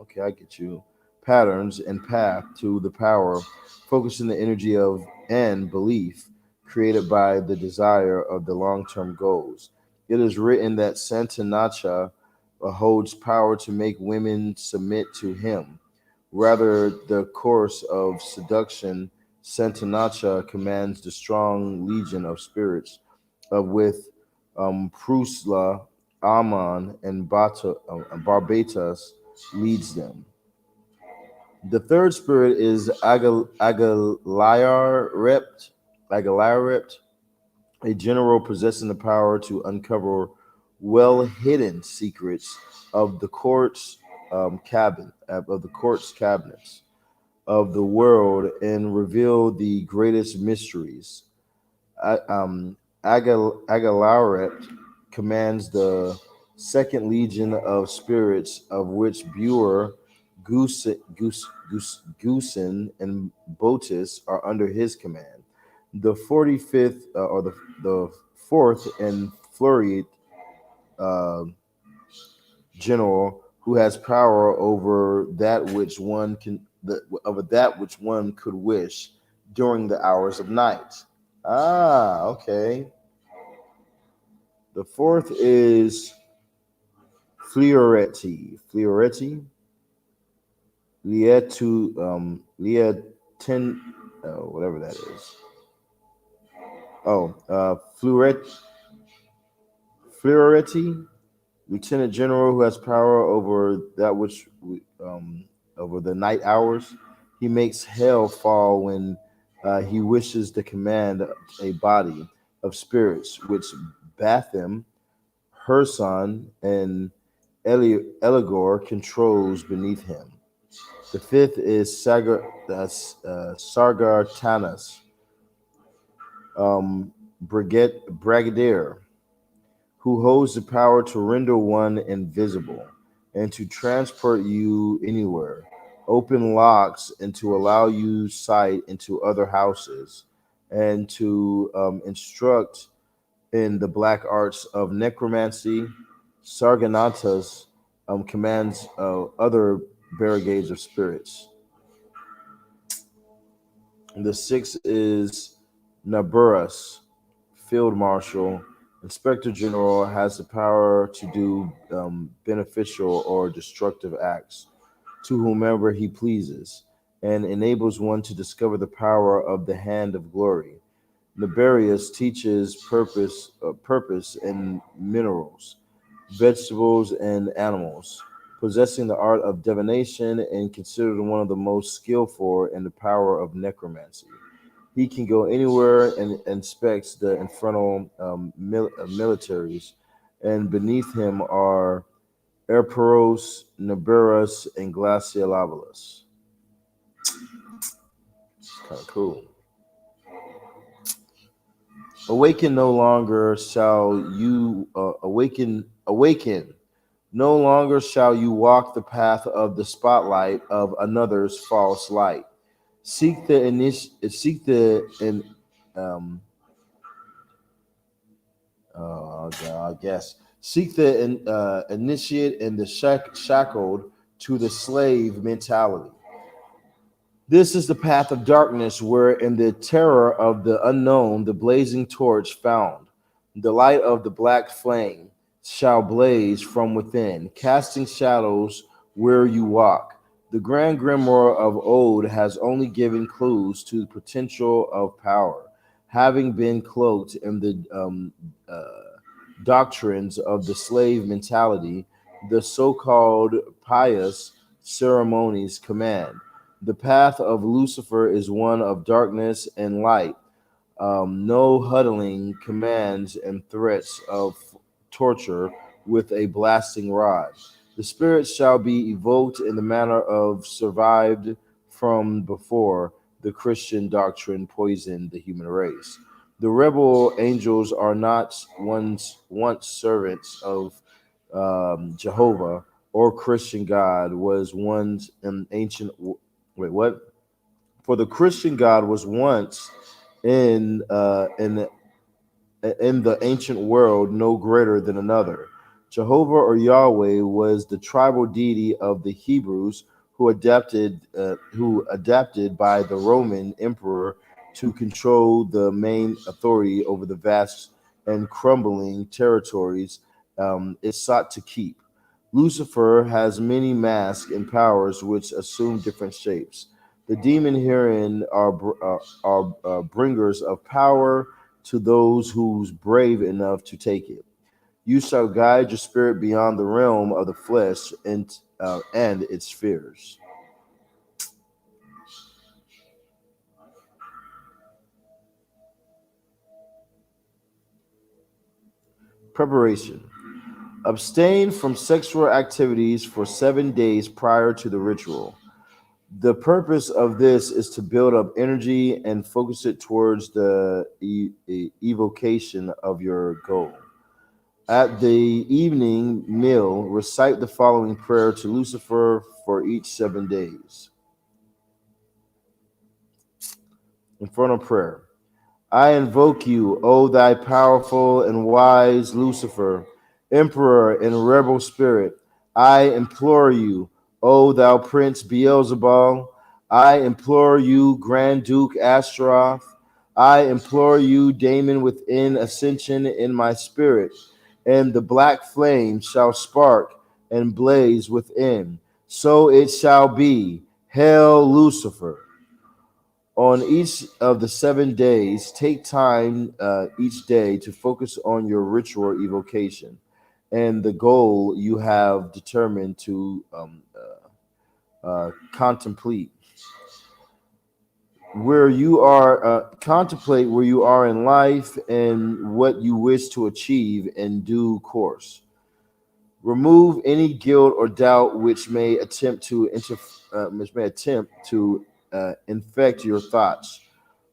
okay, I get you, patterns and path to the power, focusing the energy of and belief created by the desire of the long term goals. It is written that Santanacha holds power to make women submit to him. Rather, the course of seduction, Santanacha commands the strong legion of spirits with Prusla, Aman, and Barbatus leads them. The third spirit is Agalirept, a general possessing the power to uncover well hidden secrets of the court's cabinets of the world and reveal the greatest mysteries. Agalaret commands the second legion of spirits, of which Buer, Goosen, and Botus are under his command. The 45th, or the fourth and flurried uh, general, who has power over that which over that which one could wish during the hours of night. Ah, okay. The fourth is Fioretti, Lieten, whatever that is. Oh, Fioretti, Lieutenant General, who has power over that which, over the night hours. He makes hell fall when he wishes to command a body of spirits, which Bathim, Herson, and Eligor controls beneath him. The fifth is Sargartanus, Brigadier, who holds the power to render one invisible and to transport you anywhere, open locks and to allow you sight into other houses, and to instruct in the black arts of necromancy. Sarganatas commands other barricades of spirits. The sixth is Naburus, Field Marshal. Inspector General has the power to do beneficial or destructive acts to whomever he pleases, and enables one to discover the power of the hand of glory. Nabarius teaches purpose in minerals, vegetables, and animals, possessing the art of divination and considered one of the most skillful in the power of necromancy. He can go anywhere and inspects the infernal militaries, and beneath him are Erperos, Naberus, and Glaciolabalus. Kind of cool. Awaken no longer shall you awaken. No longer shall you walk the path of the spotlight of another's false light. Seek the seek the in I guess seek the initiate and the shackled to the slave mentality. This is the path of darkness, where in the terror of the unknown, the blazing torch found. The light of the black flame shall blaze from within, casting shadows where you walk. The grand grimoire of old has only given clues to the potential of power, having been cloaked in the doctrines of the slave mentality. The so-called pious ceremonies command. The path of Lucifer is one of darkness and light. No huddling commands and threats of torture with a blasting rod. The spirits shall be evoked in the manner of survived from before the Christian doctrine poisoned the human race. The rebel angels are not once servants of Jehovah or Christian God was once an ancient. Wait, what? For the Christian God was once in in the ancient world no greater than another. Jehovah or Yahweh was the tribal deity of the Hebrews who adapted by the Roman emperor to control the main authority over the vast and crumbling territories it sought to keep. Lucifer has many masks and powers which assume different shapes. The demon herein are bringers of power to those who's brave enough to take it. You shall guide your spirit beyond the realm of the flesh and its fears. Preparation. Abstain from sexual activities for 7 days prior to the ritual. The purpose of this is to build up energy and focus it towards the evocation of your goal. At the evening meal, recite the following prayer to Lucifer for each 7 days. Infernal prayer. I invoke you, O thy powerful and wise Lucifer, emperor and rebel spirit. I implore you, O thou prince Beelzebul. I implore you, Grand Duke Astaroth. I implore you, Daemon within ascension in my spirit, and the black flame shall spark and blaze within. So it shall be. Hail, Lucifer. On each of the 7 days, take time each day to focus on your ritual evocation and the goal you have determined to contemplate contemplate where you are in life and what you wish to achieve in due course. Remove any guilt or doubt which may attempt to infect your thoughts,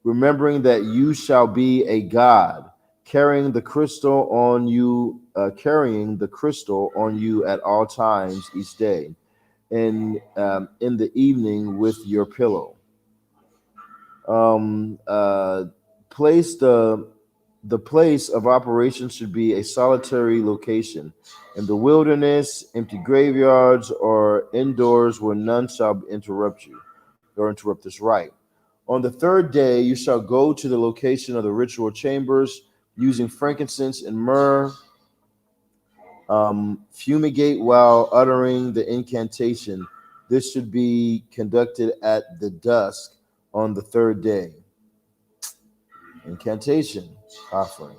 remembering that you shall be a god, carrying the crystal on you at all times each day. in the evening with your pillow. Um, uh, place the place of operation should be a solitary location in the wilderness, empty graveyards, or indoors where none shall interrupt you or interrupt this rite. On the third day, you shall go to the location of the ritual chambers using frankincense and myrrh. Fumigate while uttering the incantation. This should be conducted at the dusk on the third day. Incantation offering.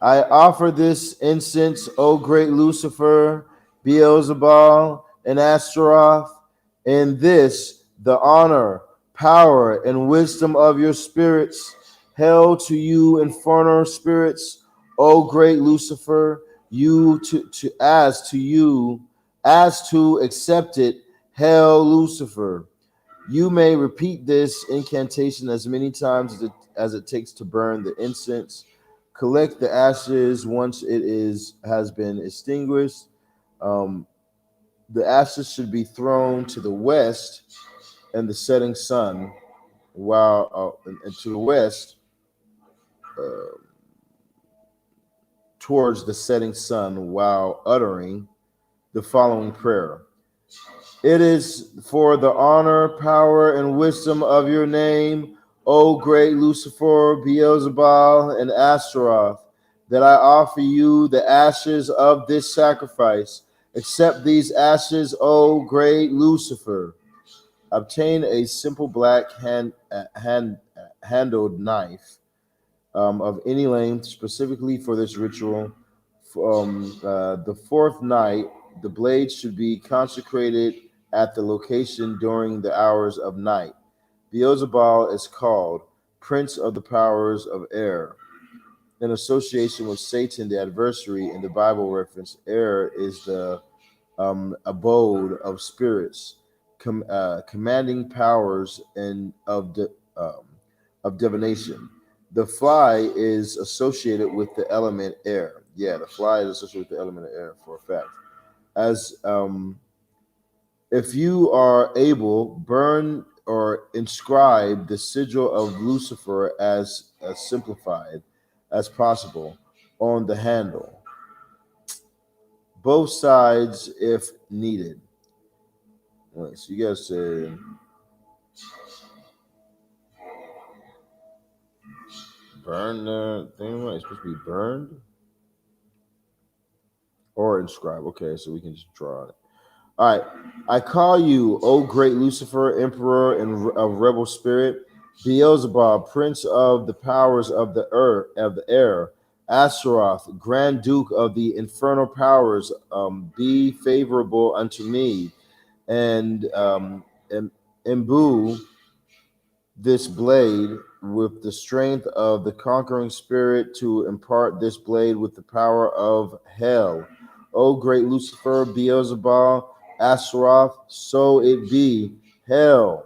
I offer this incense, O great Lucifer, Beelzebul, and Astaroth, in this the honor, power, and wisdom of your spirits. Hail to you, infernal spirits, O great Lucifer, you to as to you, as to accept it. Hail, Lucifer. You may repeat this incantation as many times as it takes to burn the incense. Collect the ashes once it has been extinguished. Um, the ashes should be thrown to the west and the setting sun, while and to the west uh, towards the setting sun, while uttering the following prayer. It is for the honor, power, and wisdom of your name, O great Lucifer, Beelzebul, and Astaroth, that I offer you the ashes of this sacrifice. Accept these ashes, O great Lucifer. Obtain a simple black handled knife of any length, specifically for this ritual. The fourth night, the blade should be consecrated at the location during the hours of night. Beelzebul is called Prince of the Powers of Air. In association with Satan, the adversary in the Bible reference, air is the abode of spirits, commanding powers and of divination. The fly is associated with the element air. Yeah, the fly is associated with the element of air for a fact. As if you are able, burn or inscribe the sigil of Lucifer as simplified as possible on the handle, both sides if needed. Wait, so you guys said burn the thing. Right? It's supposed to be burned or inscribed. Okay, so we can just draw it. All right. I call you, O great Lucifer, Emperor and of rebel spirit, Beelzebub, Prince of the powers of the earth, of the air, Astaroth, Grand Duke of the infernal powers, be favorable unto me, and imbue this blade with the strength of the conquering spirit to impart this blade with the power of hell. O great Lucifer, Beelzebub, Astaroth, so it be. Hell.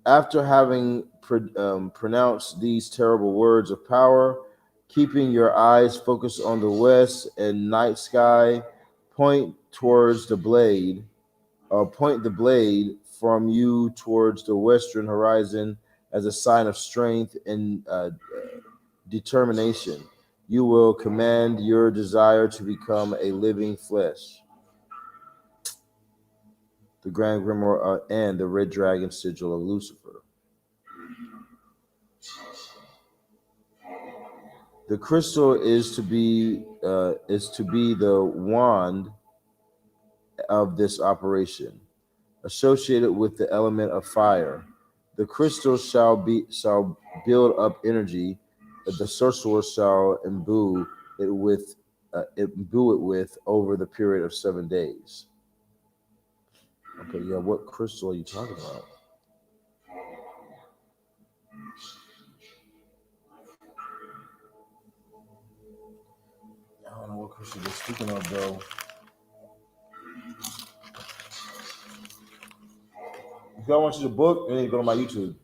After having pronounced these terrible words of power, keeping your eyes focused on the west and night sky, point towards the blade point the blade from you towards the western horizon as a sign of strength and determination. You will command your desire to become a living flesh. The Grand Grimoire and the Red Dragon Sigil of Lucifer. The crystal is to be the wand of this operation, associated with the element of fire. The crystal shall build up energy. The sorcerer shall imbue it with over the period of 7 days. Okay, yeah. What crystal are you talking about? I don't know what crystal you're speaking of, though. If y'all want you to book, then you go to my YouTube.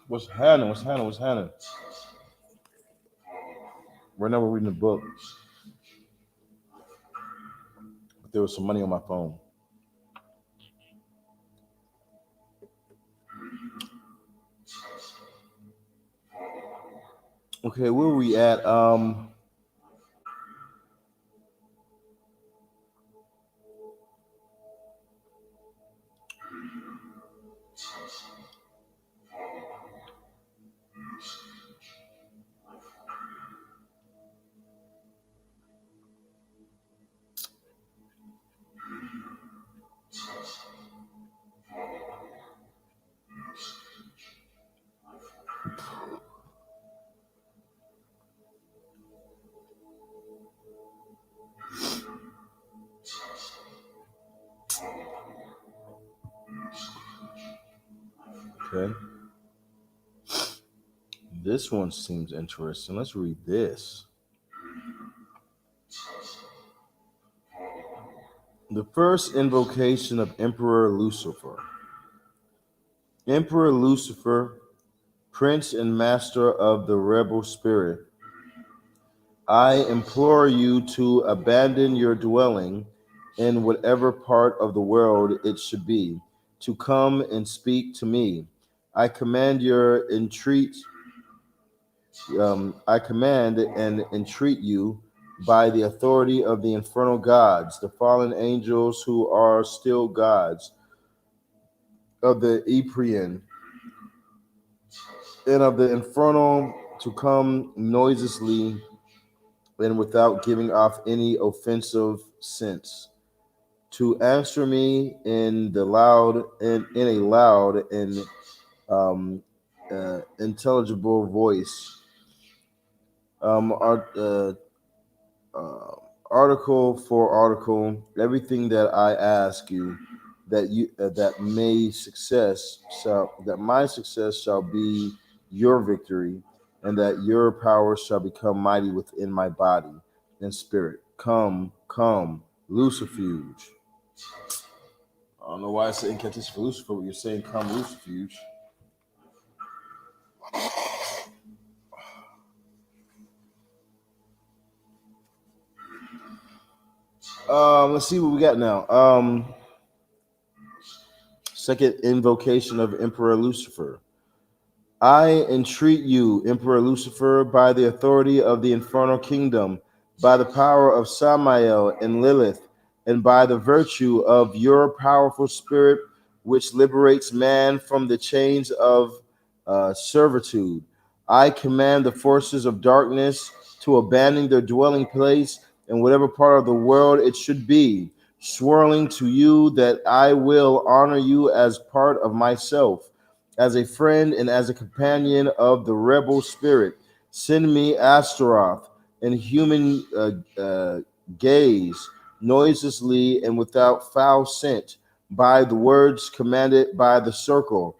What's happening? What's happening? What's happening? Right now we're reading the book. But there was some money on my phone. Okay, where are we at? Okay. This one seems interesting. Let's read this. The first invocation of Emperor Lucifer. Emperor Lucifer, Prince and Master of the rebel spirit, I implore you to abandon your dwelling in whatever part of the world it should be, to come and speak to me. I command your entreat. I command and entreat you by the authority of the infernal gods, the fallen angels who are still gods of the Eprian and of the infernal, to come noiselessly and without giving off any offensive sense, to answer me in the loud in a loud and intelligible voice. Art, uh, Article for article, everything that I ask you, that my success shall be your victory, and that your power shall become mighty within my body and spirit. Come, come, Lucifuge. I don't know why it's saying catch this for Lucifer, but you're saying come, Lucifuge. Let's see what we got now. Second invocation of Emperor Lucifer. I entreat you, Emperor Lucifer, by the authority of the infernal kingdom, by the power of Samael and Lilith, and by the virtue of your powerful spirit, which liberates man from the chains of servitude. I command the forces of darkness to abandon their dwelling place in whatever part of the world it should be, swirling to you that I will honor you as part of myself, as a friend and as a companion of the rebel spirit. Send me Astaroth and human gaze, noiselessly and without foul scent, by the words commanded by the circle.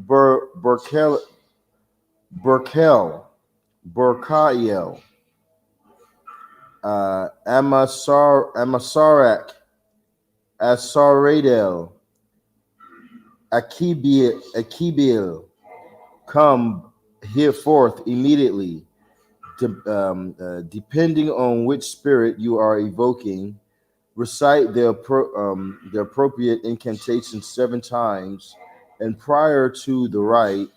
Burkel, Burkel, Burkael, Amasarak, Asaradel, Akibil, come here forth immediately. Depending on which spirit you are evoking, recite the appropriate incantation 7 times, and prior to the rite,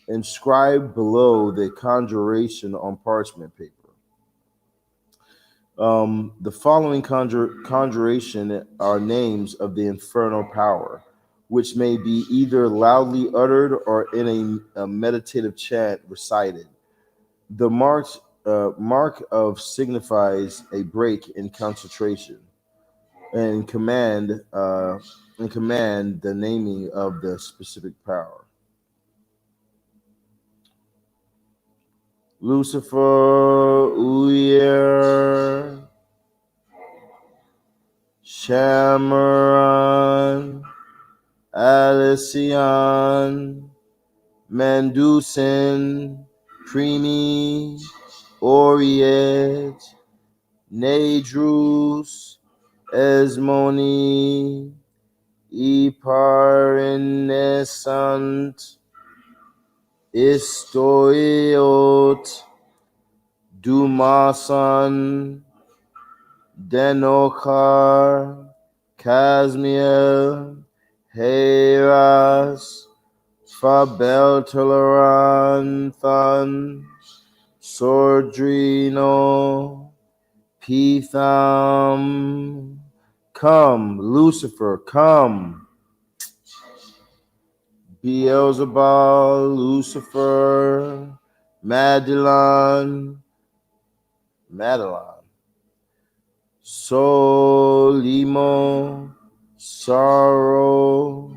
inscribe below the conjuration on parchment paper. The following conjuration are names of the infernal power, which may be either loudly uttered or in a meditative chant recited. The mark of signifies a break in concentration, and command the naming of the specific power. Lucifer, Uyer, Shamaran, Alicion, Mandusin, Primi, Oriet, Nadrus, Esmoni, Iparinescent, Istoiot, Dumasan, Denokar, Casmiel, Heras, Fabel Toleranthan, Sordrino, Pitham. Come, Lucifer, come. Beelzebul, Lucifer, Madeline, Solimo, Sorrow,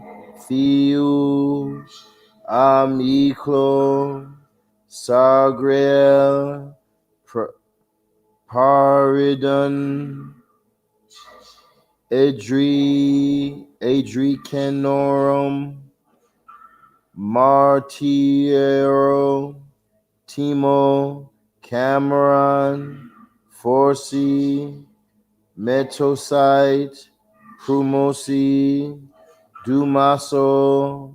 Thiu, Amiklo, Sagriel, Paridon, Adricanorum, Martiero, Timo, Cameron, Forci, Metosite, Prumosi, Dumaso,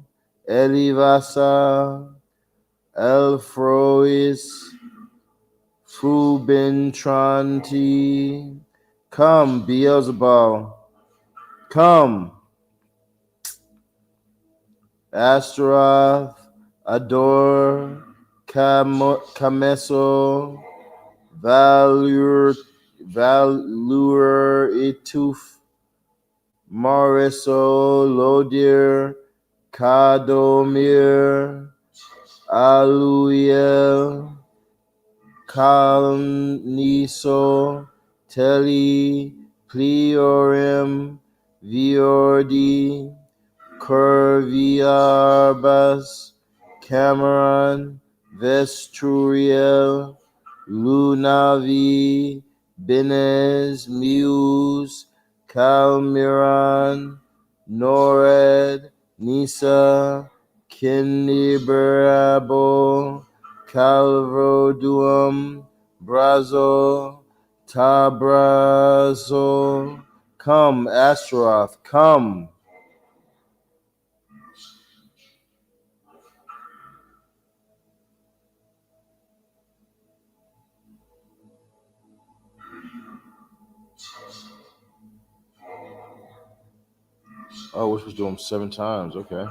Elivasa, Elfrois, Fubentranti. Come, Beelzebul, come. Astaroth, Ador, Cameso, Valur Ituf, Mariso, Lodir, Kadomir, Aluiel, Kalniso, Teli, Pliorim, Viordi, Curviarbas, Cameron, Vesturiel, Lunavi, Benez, Muse, Calmiran, Nored, Nisa, Kiniberabo, Calvoduum, Brazo, Tabrazo. Come, Astaroth, come. Oh, we're supposed to do them 7 times. Okay.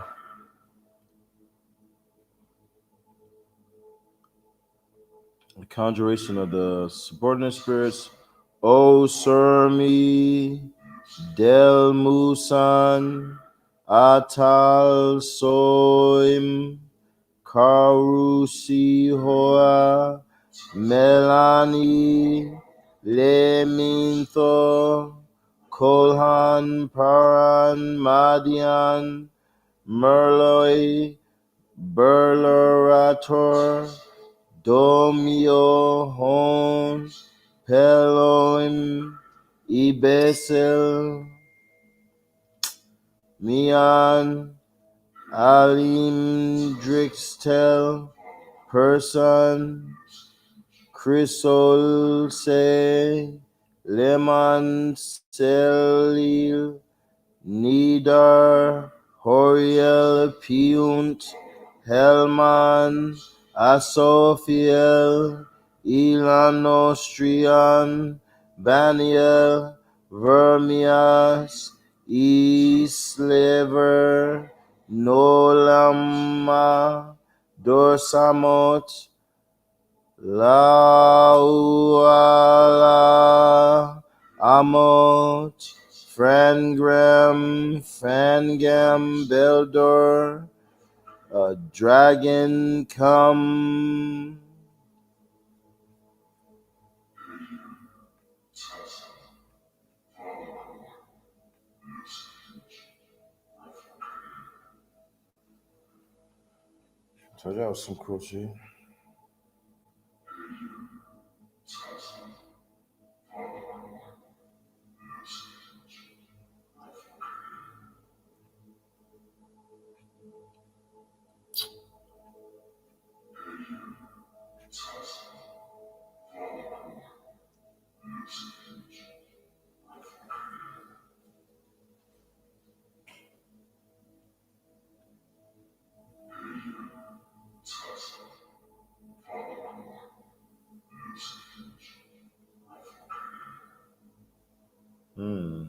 The conjuration of the subordinate spirits. O Surmi Del Musan Atal Soim Karusi Hoa Melani Leminto Kolhan Paran Madian Merloi Burlerator Domio Hon Peloim Ibesel Mian Alim Drixtel Person Chrysol Se Lemon Selil Nidar Horiel Piunt Helman Asophiel Ilanostrian Baniel Vermias Islever Nolama Dorsamot Lauala Amot Frangram Fangam Beldor Dragon come. So that was some cool shit. Hmm.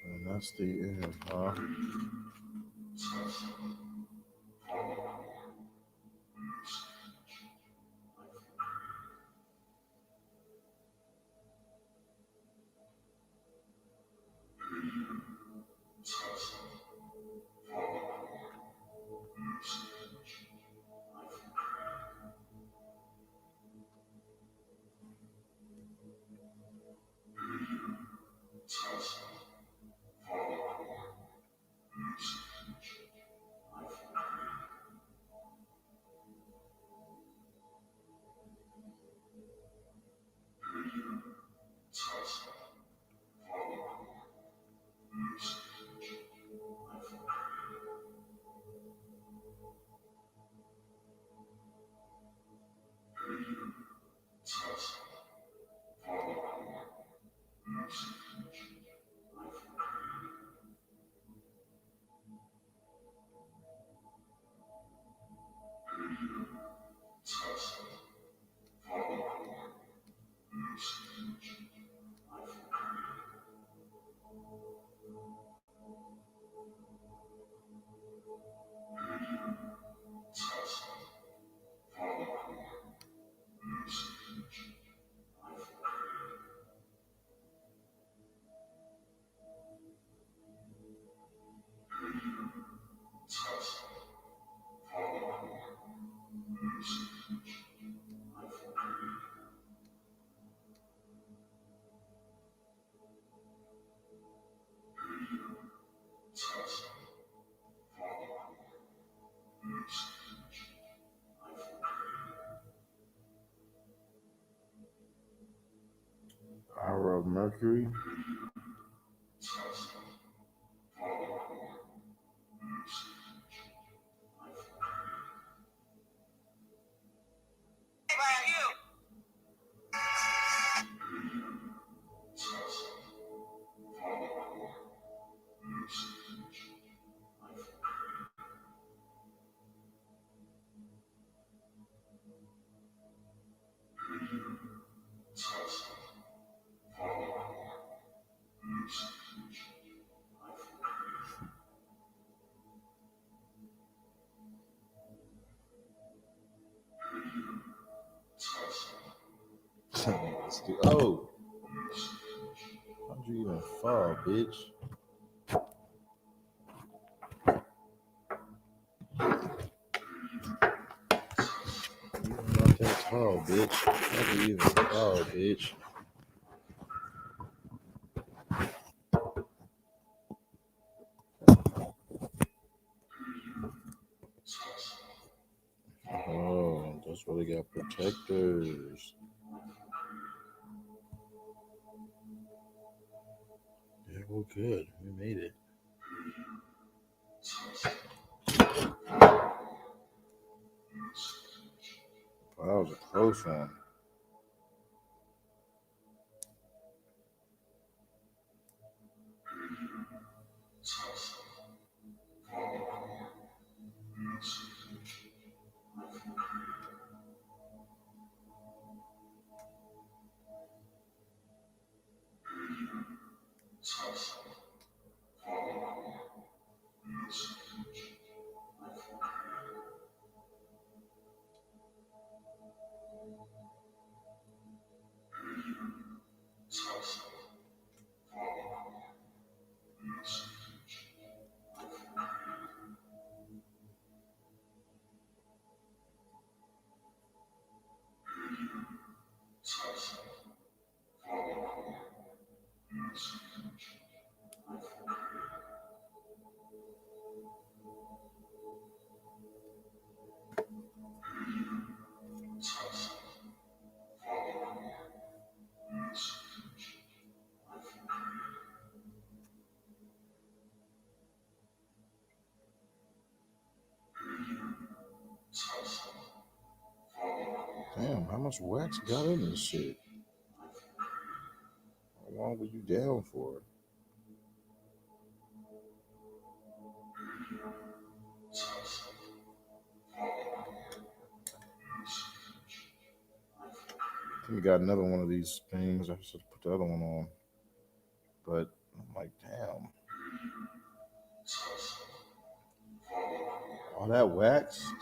And that's the end, huh? Hour of Mercury. Oh, how'd you even fall, bitch? You're not that tall, bitch. How'd you even fall, bitch? Oh, that's why they got protectors. Yeah, we're good. We made it. Wow, that was a close one. Damn, how much wax got in this shit? How long were you down for? I think we got another one of these things. I should put the other one on. But I'm like, damn. All that wax?